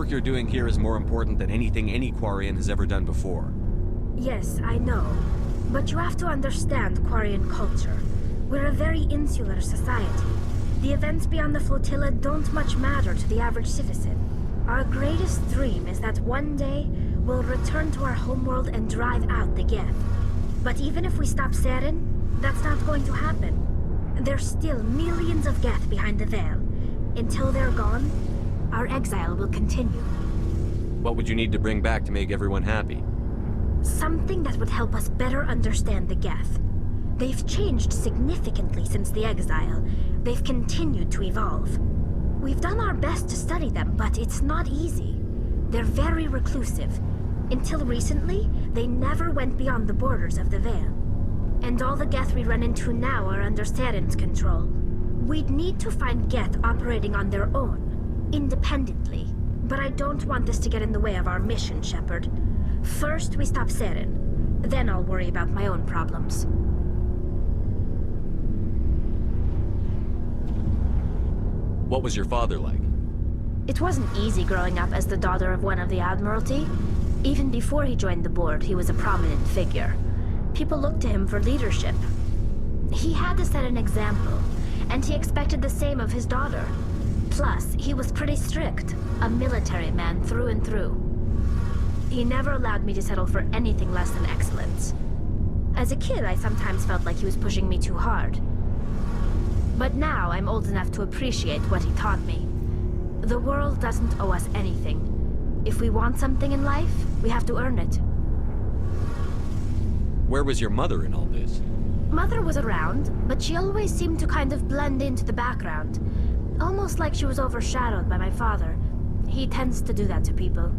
work you're doing here is more important than anything any Quarian has ever done before. Yes, I know. But you have to understand Quarian culture. We're a very insular society. The events beyond the flotilla don't much matter to the average citizen. Our greatest dream is that one day, we'll return to our homeworld and drive out the Geth. But even if we stop Saren, that's not going to happen. There's still millions of Geth behind the veil. Until they're gone, our exile will continue. What would you need to bring back to make everyone happy? Something that would help us better understand the Geth. They've changed significantly since the exile. They've continued to evolve. We've done our best to study them, but it's not easy. They're very reclusive. Until recently, they never went beyond the borders of the Veil. And all the Geth we run into now are under Saren's control. We'd need to find Geth operating on their own, independently. But I don't want this to get in the way of our mission, Shepard. First, we stop Saren. Then I'll worry about my own problems. What was your father like? It wasn't easy growing up as the daughter of one of the Admiralty. Even before he joined the board, he was a prominent figure. People looked to him for leadership. He had to set an example, and he expected the same of his daughter. Plus, he was pretty strict, a military man through and through. He never allowed me to settle for anything less than excellence. As a kid, I sometimes felt like he was pushing me too hard. But now I'm old enough to appreciate what he taught me. The world doesn't owe us anything. If we want something in life, we have to earn it. Where was your mother in all this? Mother was around, but she always seemed to kind of blend into the background. Almost like she was overshadowed by my father. He tends to do that to people.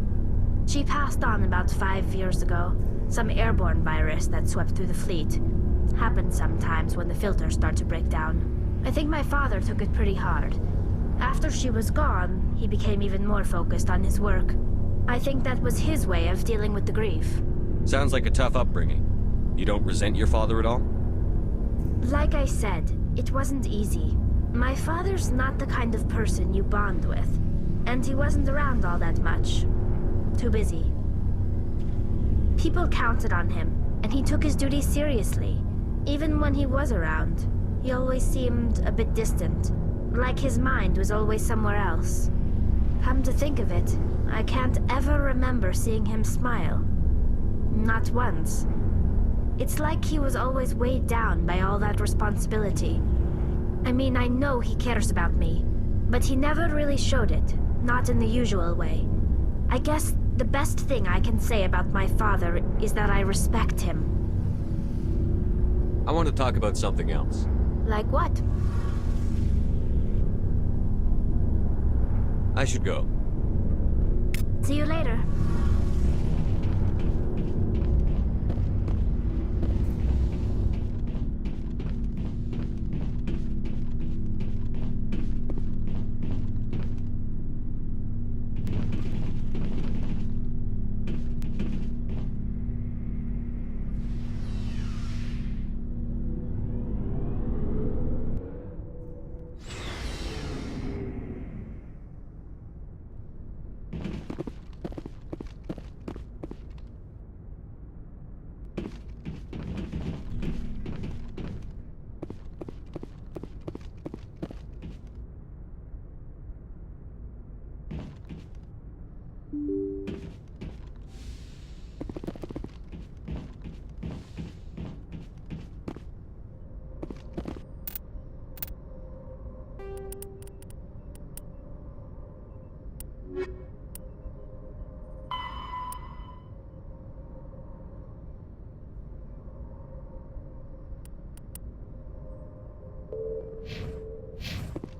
She passed on about 5 years ago. Some airborne virus that swept through the fleet. Happens sometimes when the filters start to break down. I think my father took it pretty hard. After she was gone, he became even more focused on his work. I think that was his way of dealing with the grief. Sounds like a tough upbringing. You don't resent your father at all? Like I said, it wasn't easy. My father's not the kind of person you bond with. And he wasn't around all that much. Too busy. People counted on him, and he took his duties seriously. Even when he was around, he always seemed a bit distant. Like his mind was always somewhere else. Come to think of it, I can't ever remember seeing him smile. Not once. It's like he was always weighed down by all that responsibility. I mean, I know he cares about me, but he never really showed it, not in the usual way. I guess the best thing I can say about my father is that I respect him. I want to talk about something else. Like what? I should go. See you later.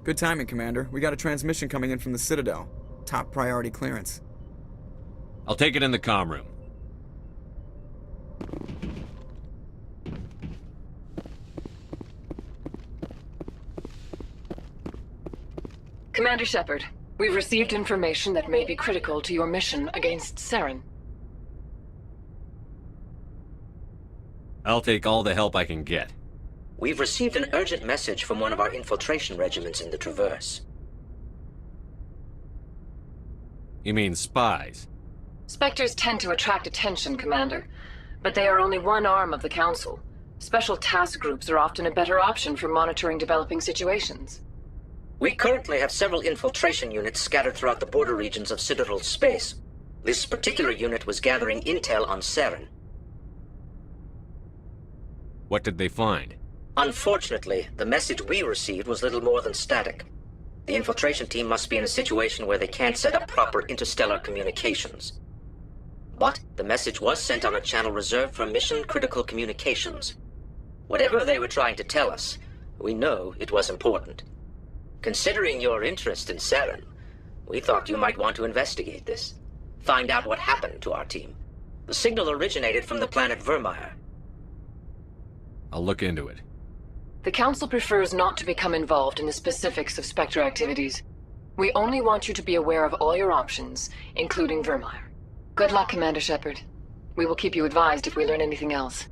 Good timing, Commander. We got a transmission coming in from the Citadel. Top priority clearance. I'll take it in the comm room. Commander Shepard, we've received information that may be critical to your mission against Saren. I'll take all the help I can get. We've received an urgent message from one of our infiltration regiments in the Traverse. You mean spies? Spectres tend to attract attention, Commander. But they are only one arm of the Council. Special task groups are often a better option for monitoring developing situations. We currently have several infiltration units scattered throughout the border regions of Citadel space. This particular unit was gathering intel on Saren. What did they find? Unfortunately, the message we received was little more than static. The infiltration team must be in a situation where they can't set up proper interstellar communications. But the message was sent on a channel reserved for mission-critical communications. Whatever they were trying to tell us, we know it was important. Considering your interest in Saren, we thought you might want to investigate this. Find out what happened to our team. The signal originated from the planet Vermeer. I'll look into it. The Council prefers not to become involved in the specifics of Spectre activities. We only want you to be aware of all your options, including Vermeer. Good luck, Commander Shepard. We will keep you advised if we learn anything else.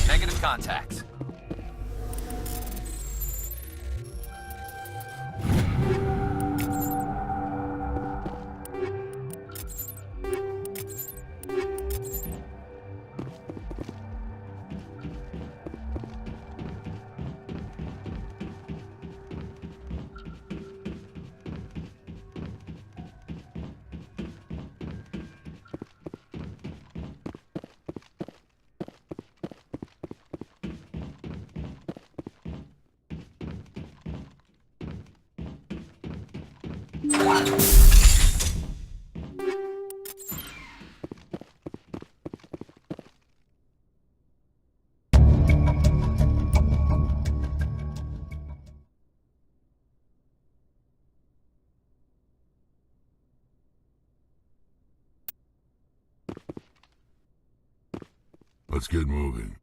Negative contact. Let's get moving.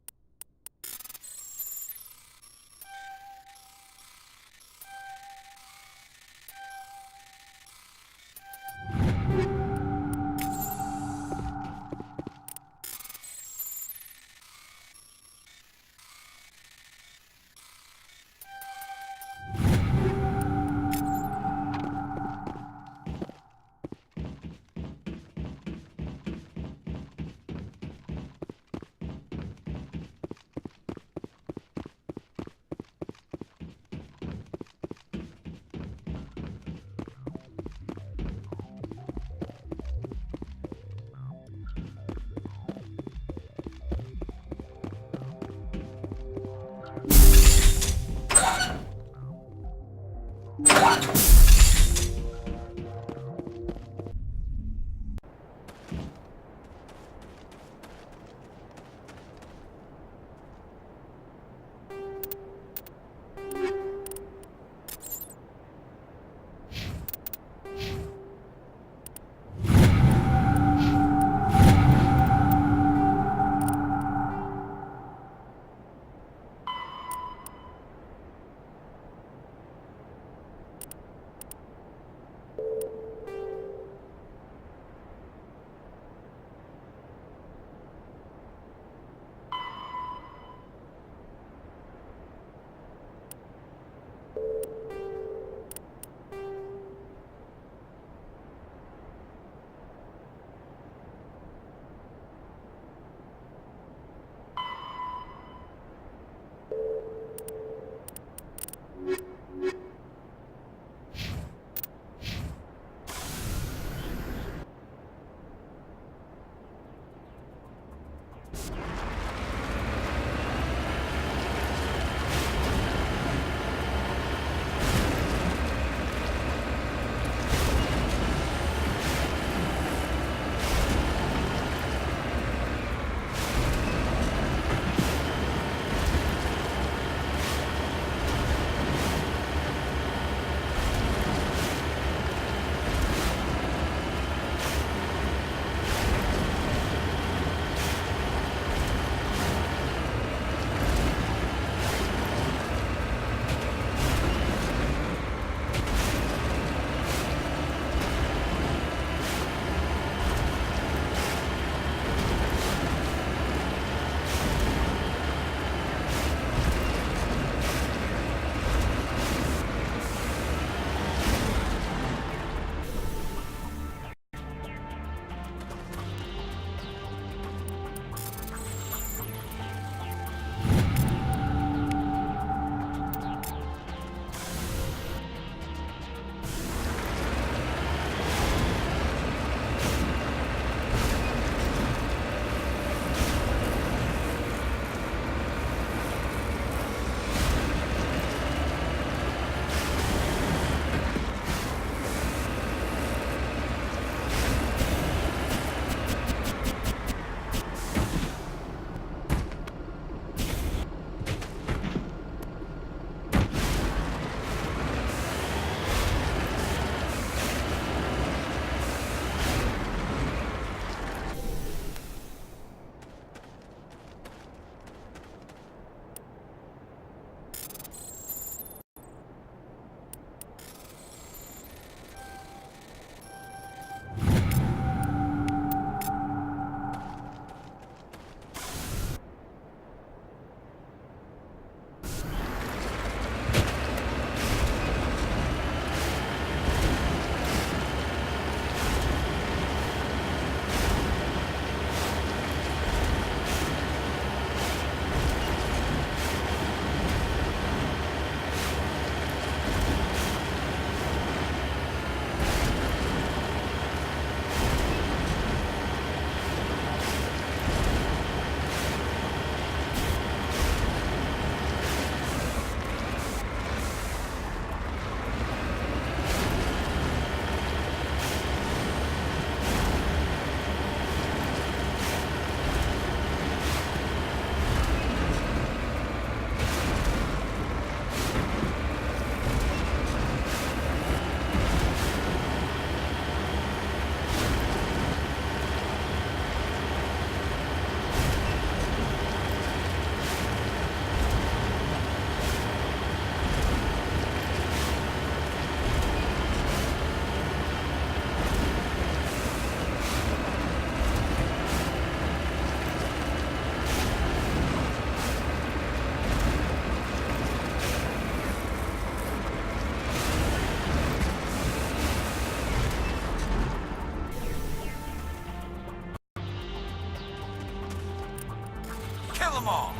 them all.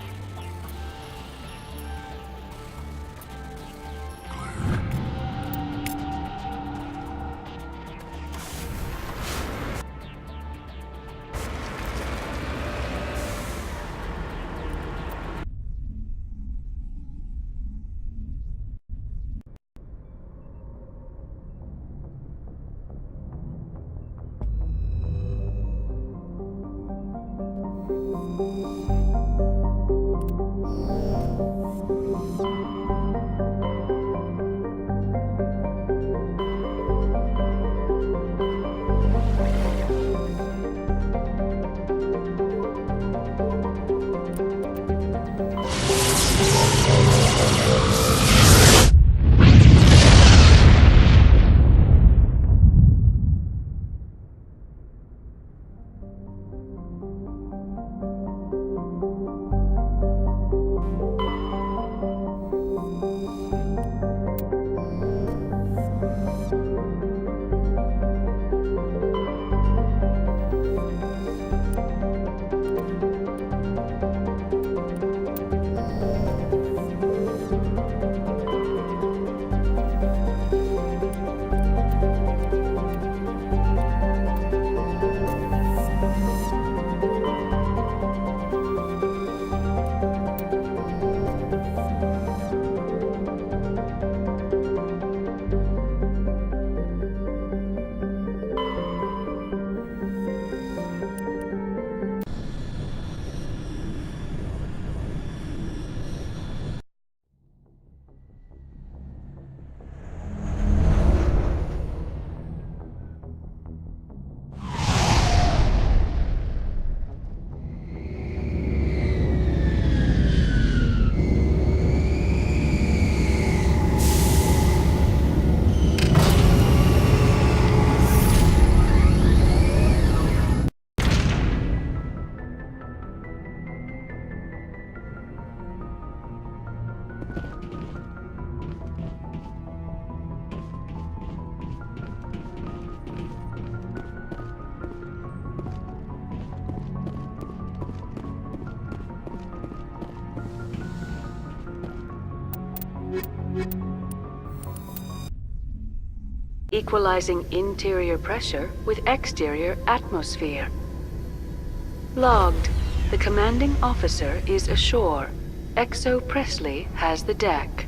Equalizing interior pressure with exterior atmosphere. Logged. The commanding officer is ashore. Exo Presley has the deck.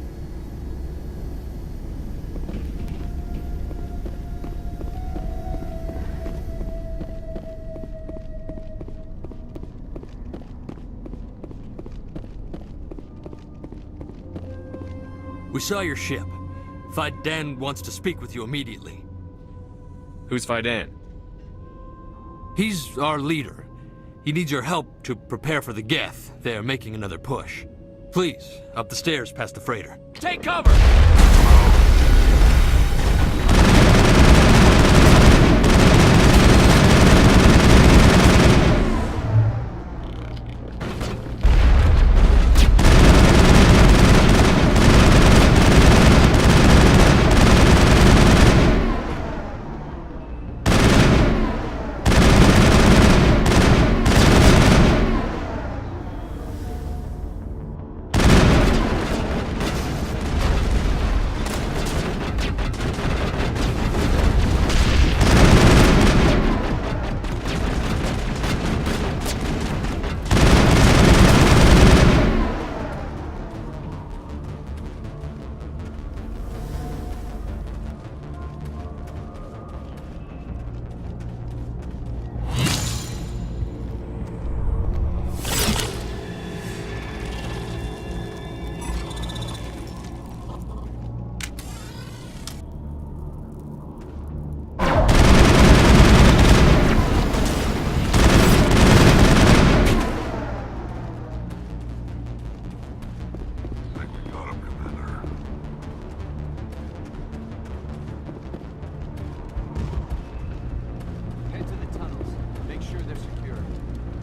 We saw your ship. Fidan wants to speak with you immediately. Who's Fidan? He's our leader. He needs your help to prepare for the Geth. They're making another push. Please, up the stairs past the freighter. Take cover!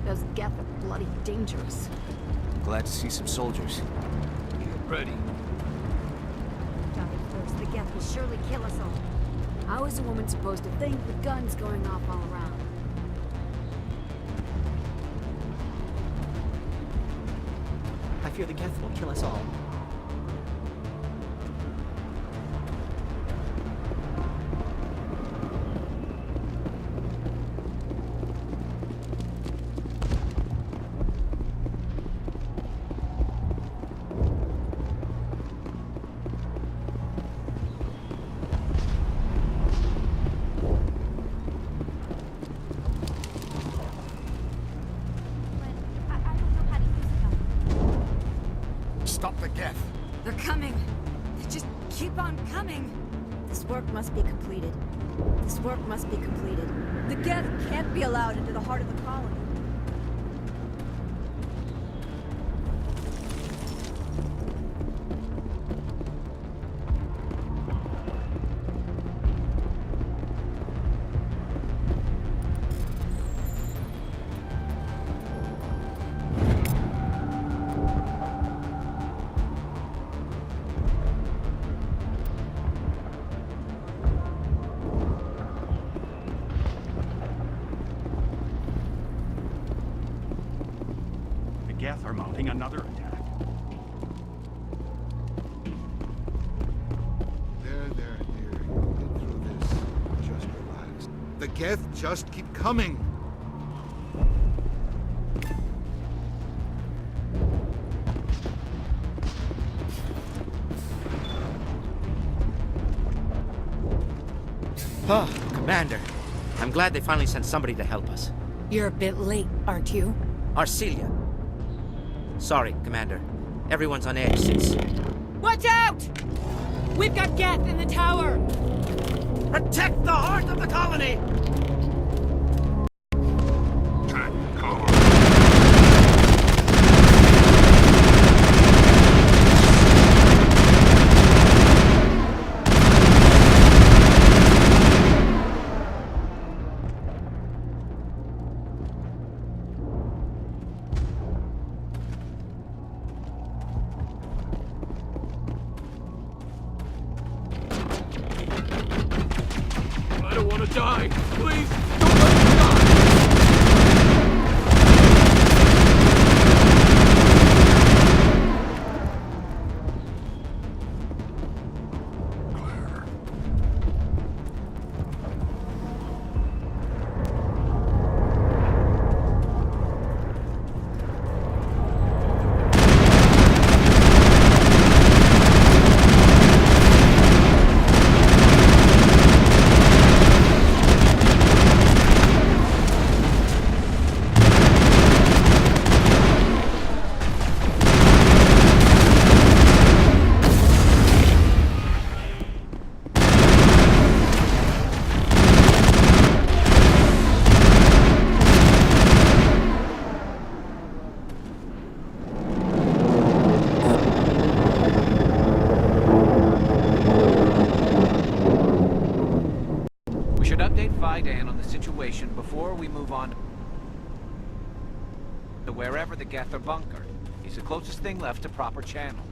Those Geth are bloody dangerous. Glad to see some soldiers. Ready. Stop it first. The Geth will surely kill us all. How is a woman supposed to think with guns going off all around? fear the Geth will kill us all. Stop the Geth. They're coming. They just keep on coming. This work must be completed. This work must be completed. The Geth can't be allowed into the heart of the colony. Geth are mounting another attack. There. You'll get through this. Just relax. The Geth just keep coming. Oh, Commander. I'm glad they finally sent somebody to help us. You're a bit late, aren't you? Arcelia. Sorry, Commander. Everyone's on edge since... Watch out! We've got Geth in the tower! Protect the heart of the colony! Take cover. I don't want to die. Please, don't let me die. Clear. We should update Vidan on the situation before we move on to wherever the Geth are bunkered. He's the closest thing left to proper channels.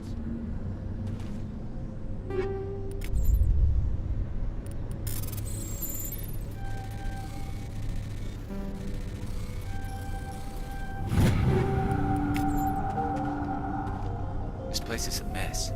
This place is a mess.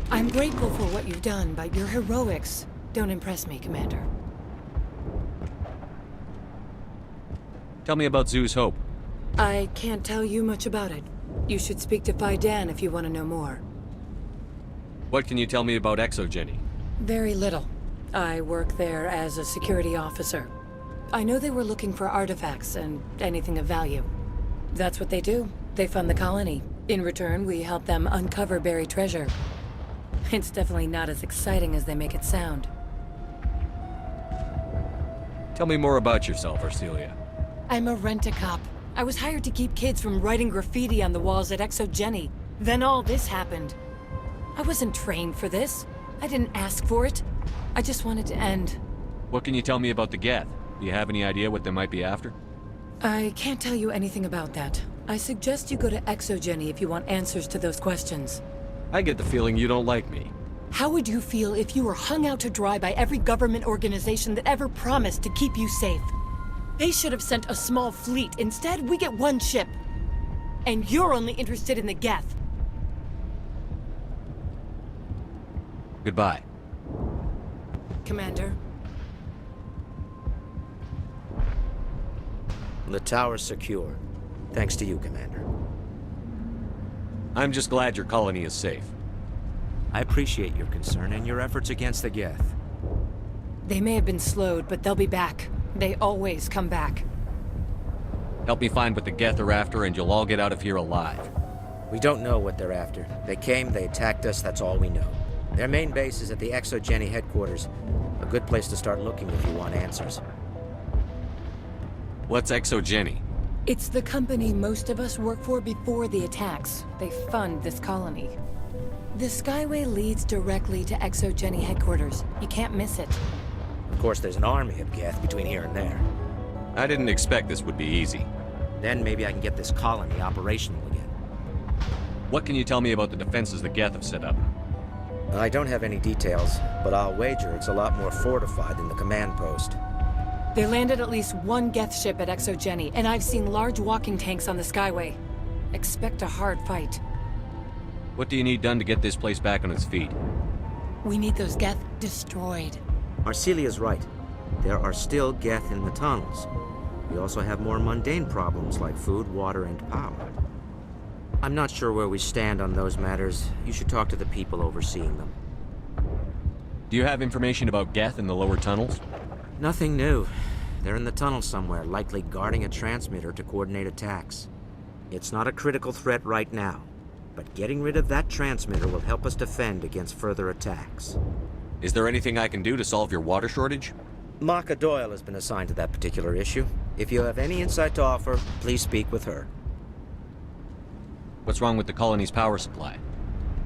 I'm grateful for what you've done, but your heroics don't impress me, Commander. Tell me about Zoo's Hope. I can't tell you much about it. You should speak to Vidan if you want to know more. What can you tell me about Exogeny? Very little. I work there as a security officer. I know they were looking for artifacts and anything of value. That's what they do. They fund the colony. In return, we help them uncover buried treasure. It's definitely not as exciting as they make it sound. Tell me more about yourself, Arcelia. I'm a rent-a-cop. I was hired to keep kids from writing graffiti on the walls at Exogeny. Then all this happened. I wasn't trained for this. I didn't ask for it. I just wanted to end. What can you tell me about the Geth? Do you have any idea what they might be after? I can't tell you anything about that. I suggest you go to Exogeny if you want answers to those questions. I get the feeling you don't like me. How would you feel if you were hung out to dry by every government organization that ever promised to keep you safe? They should have sent a small fleet. Instead, we get one ship. And you're only interested in the Geth. Goodbye. Commander. The tower's secure. Thanks to you, Commander. I'm just glad your colony is safe. I appreciate your concern and your efforts against the Geth. They may have been slowed, but they'll be back. They always come back. Help me find what the Geth are after, and you'll all get out of here alive. We don't know what they're after. They came, they attacked us, that's all we know. Their main base is at the Exogeny headquarters. A good place to start looking if you want answers. What's Exogeny? It's the company most of us work for before the attacks. They fund this colony. The Skyway leads directly to Exogeny headquarters. You can't miss it. Of course, there's an army of Geth between here and there. I didn't expect this would be easy. Then maybe I can get this colony operational again. What can you tell me about the defenses the Geth have set up? I don't have any details, but I'll wager it's a lot more fortified than the command post. They landed at least one Geth ship at Exogeny, and I've seen large walking tanks on the Skyway. Expect a hard fight. What do you need done to get this place back on its feet? We need those Geth destroyed. Arcelia's right. There are still Geth in the tunnels. We also have more mundane problems like food, water, and power. I'm not sure where we stand on those matters. You should talk to the people overseeing them. Do you have information about Geth in the lower tunnels? Nothing new. They're in the tunnel somewhere, likely guarding a transmitter to coordinate attacks. It's not a critical threat right now, but getting rid of that transmitter will help us defend against further attacks. Is there anything I can do to solve your water shortage? Maka Doyle has been assigned to that particular issue. If you have any insight to offer, please speak with her. What's wrong with the colony's power supply?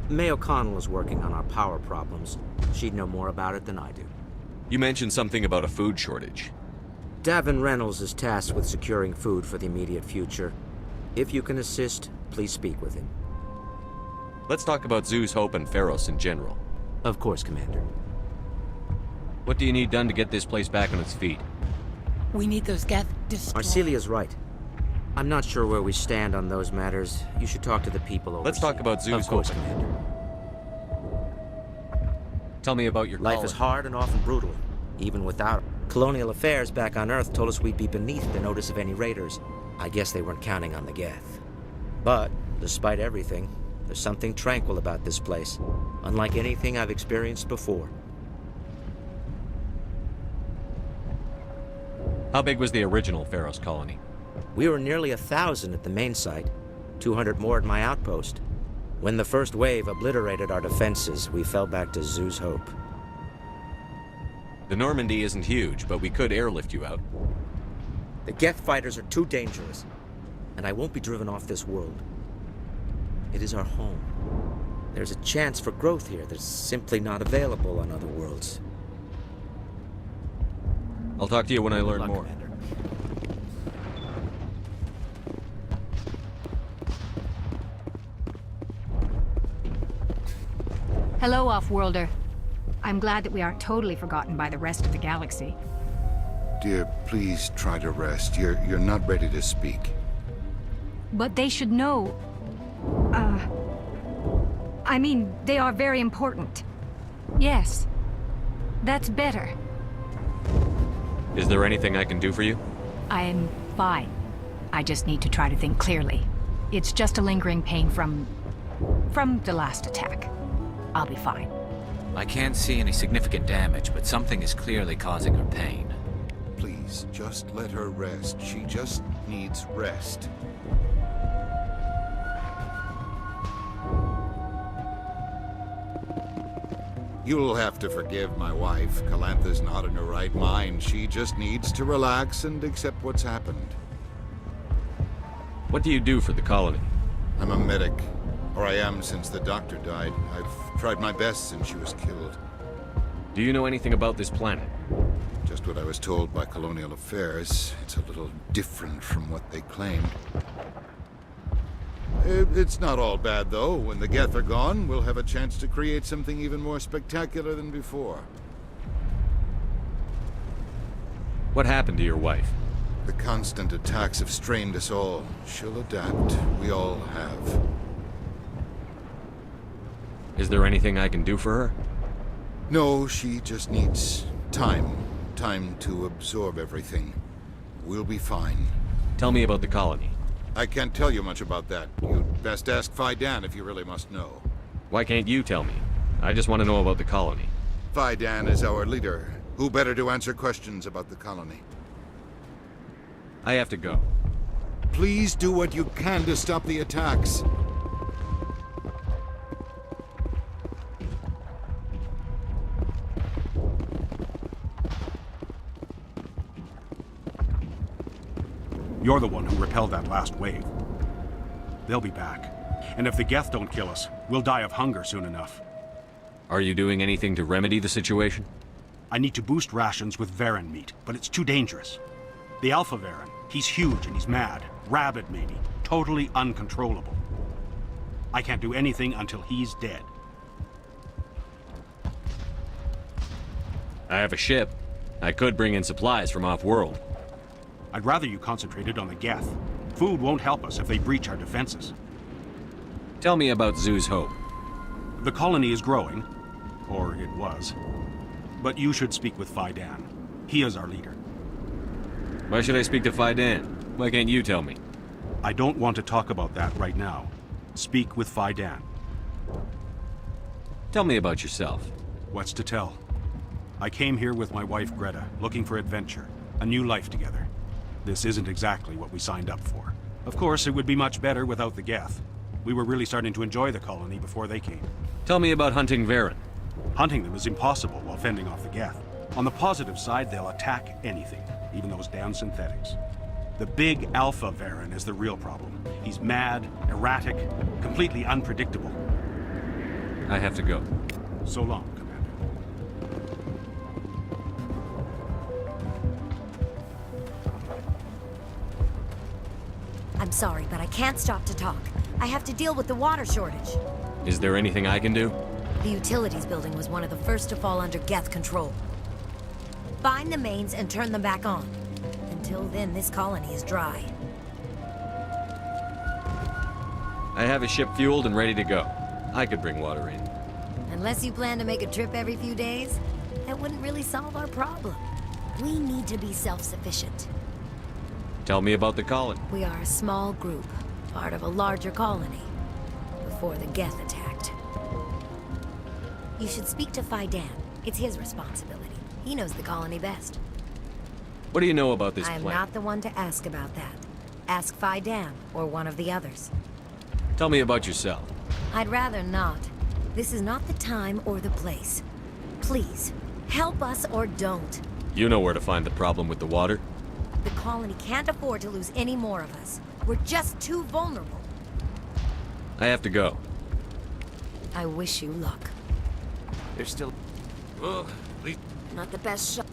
May O'Connell is working on our power problems. She'd know more about it than I do. You mentioned something about a food shortage. Davin Reynolds is tasked with securing food for the immediate future. If you can assist, please speak with him. Let's talk about Zoo's Hope and Pharos in general. Of course, Commander. What do you need done to get this place back on its feet? We need those Geth destroyed. Arcelia's right. I'm not sure where we stand on those matters. You should talk to the people over. Let's talk about Zoo's Hope. Of course, Commander. Tell me about your Life colony. is hard and often brutal, even without it. Colonial affairs back on Earth told us we'd be beneath the notice of any raiders. I guess they weren't counting on the Geth. But, despite everything, there's something tranquil about this place, unlike anything I've experienced before. How big was the original Pharos colony? We were nearly 1,000 at the main site, 200 more at my outpost. When the first wave obliterated our defenses, we fell back to Zoo's Hope. The Normandy isn't huge, but we could airlift you out. The Geth fighters are too dangerous, and I won't be driven off this world. It is our home. There's a chance for growth here that's simply not available on other worlds. I'll talk to you when I learn more. Commander. Hello, Off-Worlder. I'm glad that we aren't totally forgotten by the rest of the galaxy. Dear, please try to rest. You're not ready to speak. But they should know... I mean, they are very important. Yes. That's better. Is there anything I can do for you? I'm fine. I just need to try to think clearly. It's just a lingering pain from the last attack. I'll be fine. I can't see any significant damage, but something is clearly causing her pain. Please, just let her rest. She just needs rest. You'll have to forgive my wife. Calantha's not in her right mind. She just needs to relax and accept what's happened. What do you do for the colony? I'm a medic. Or I am since the doctor died. I've tried my best since she was killed. Do you know anything about this planet? Just what I was told by Colonial Affairs. It's a little different from what they claimed. It's not all bad, though. When the Geth are gone, we'll have a chance to create something even more spectacular than before. What happened to your wife? The constant attacks have strained us all. She'll adapt. We all have. Is there anything I can do for her? No, she just needs time. Time to absorb everything. We'll be fine. Tell me about the colony. I can't tell you much about that. You'd best ask Fidan if you really must know. Why can't you tell me? I just want to know about the colony. Fidan is our leader. Who better to answer questions about the colony? I have to go. Please do what you can to stop the attacks. You're the one who repelled that last wave. They'll be back. And if the Geth don't kill us, we'll die of hunger soon enough. Are you doing anything to remedy the situation? I need to boost rations with Varen meat, but it's too dangerous. The Alpha Varen, he's huge and he's mad. Rabid, maybe. Totally uncontrollable. I can't do anything until he's dead. I have a ship. I could bring in supplies from off-world. I'd rather you concentrated on the Geth. Food won't help us if they breach our defenses. Tell me about Zoo's Hope. The colony is growing. Or it was. But you should speak with Fidan. He is our leader. Why should I speak to Fidan? Why can't you tell me? I don't want to talk about that right now. Speak with Fidan. Tell me about yourself. What's to tell? I came here with my wife Greta, looking for adventure. A new life together. This isn't exactly what we signed up for. Of course, it would be much better without the Geth. We were really starting to enjoy the colony before they came. Tell me about hunting Varen. Hunting them is impossible while fending off the Geth. On the positive side, they'll attack anything, even those damn synthetics. The big Alpha Varen is the real problem. He's mad, erratic, completely unpredictable. I have to go. So long, Commander. I'm sorry, but I can't stop to talk. I have to deal with the water shortage. Is there anything I can do? The utilities building was one of the first to fall under Geth control. Find the mains and turn them back on. Until then, this colony is dry. I have a ship fueled and ready to go. I could bring water in. Unless you plan to make a trip every few days, that wouldn't really solve our problem. We need to be self-sufficient. Tell me about the colony. We are a small group, part of a larger colony, before the Geth attacked. You should speak to Fidan. It's his responsibility. He knows the colony best. What do you know about this I am planet? not the one to ask about that. Ask Fidan, or one of the others. Tell me about yourself. I'd rather not. This is not the time or the place. Please, help us or don't. You know where to find the problem with the water? The colony can't afford to lose any more of us. We're just too vulnerable. I have to go. I wish you luck. There's still... Well, at least... Not the best shot.